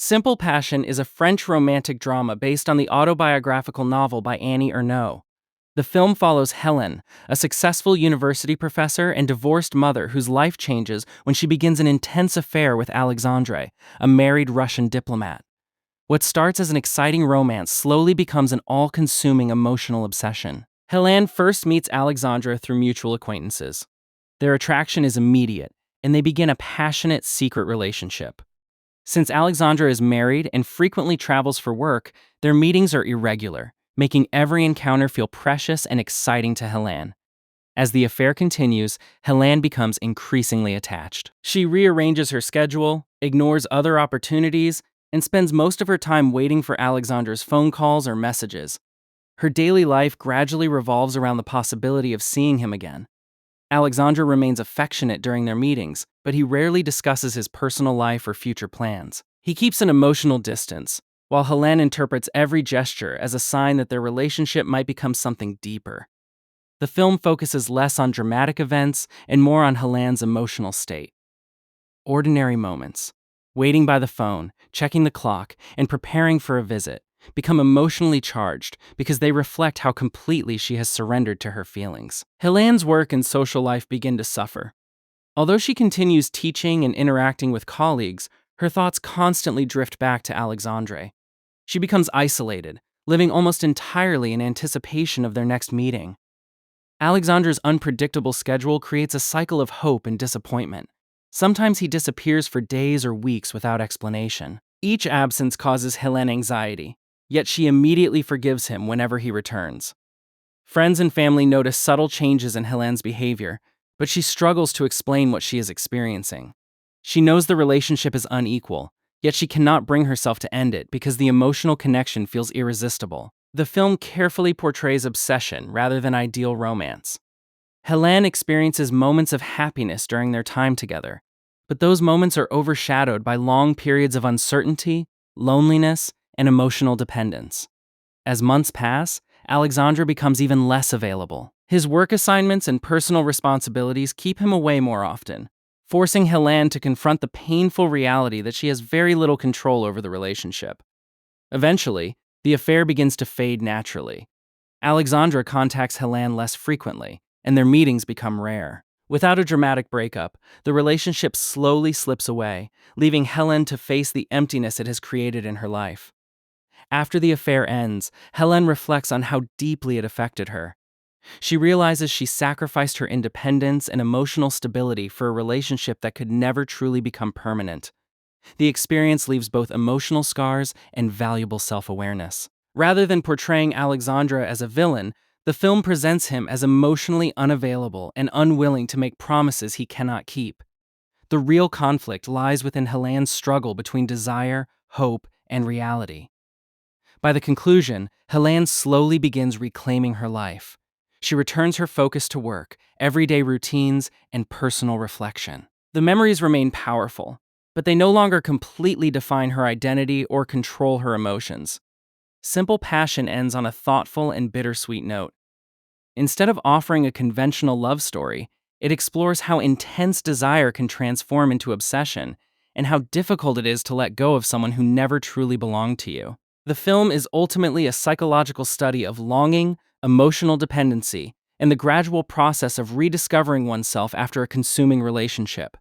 Simple Passion is a French romantic drama based on the autobiographical novel by Annie Ernaux. The film follows Helen, a successful university professor and divorced mother whose life changes when she begins an intense affair with Alexandre, a married Russian diplomat. What starts as an exciting romance slowly becomes an all-consuming emotional obsession. Helen first meets Alexandre through mutual acquaintances. Their attraction is immediate, and they begin a passionate, secret relationship. Since Alexandra is married and frequently travels for work, their meetings are irregular, making every encounter feel precious and exciting to Helen. As the affair continues, Helen becomes increasingly attached. She rearranges her schedule, ignores other opportunities, and spends most of her time waiting for Alexandra's phone calls or messages. Her daily life gradually revolves around the possibility of seeing him again. Alexandra remains affectionate during their meetings, but he rarely discusses his personal life or future plans. He keeps an emotional distance, while Helen interprets every gesture as a sign that their relationship might become something deeper. The film focuses less on dramatic events and more on Helen's emotional state. Ordinary moments, waiting by the phone, checking the clock, and preparing for a visit, become emotionally charged because they reflect how completely she has surrendered to her feelings. Helen's work and social life begin to suffer. Although she continues teaching and interacting with colleagues, her thoughts constantly drift back to Alexandre. She becomes isolated, living almost entirely in anticipation of their next meeting. Alexandre's unpredictable schedule creates a cycle of hope and disappointment. Sometimes he disappears for days or weeks without explanation. Each absence causes Helen anxiety, yet she immediately forgives him whenever he returns. Friends and family notice subtle changes in Helen's behavior, but she struggles to explain what she is experiencing. She knows the relationship is unequal, yet she cannot bring herself to end it because the emotional connection feels irresistible. The film carefully portrays obsession rather than ideal romance. Helen experiences moments of happiness during their time together, but those moments are overshadowed by long periods of uncertainty, loneliness, and emotional dependence. As months pass, Alexandre becomes even less available. His work assignments and personal responsibilities keep him away more often, forcing Helen to confront the painful reality that she has very little control over the relationship. Eventually, the affair begins to fade naturally. Alexandra contacts Helen less frequently, and their meetings become rare. Without a dramatic breakup, the relationship slowly slips away, leaving Helen to face the emptiness it has created in her life. After the affair ends, Helen reflects on how deeply it affected her. She realizes she sacrificed her independence and emotional stability for a relationship that could never truly become permanent. The experience leaves both emotional scars and valuable self-awareness. Rather than portraying Alexandra as a villain, the film presents him as emotionally unavailable and unwilling to make promises he cannot keep. The real conflict lies within Helen's struggle between desire, hope, and reality. By the conclusion, Helen slowly begins reclaiming her life. She returns her focus to work, everyday routines, and personal reflection. The memories remain powerful, but they no longer completely define her identity or control her emotions. Simple Passion ends on a thoughtful and bittersweet note. Instead of offering a conventional love story, it explores how intense desire can transform into obsession and how difficult it is to let go of someone who never truly belonged to you. The film is ultimately a psychological study of longing, emotional dependency, and the gradual process of rediscovering oneself after a consuming relationship.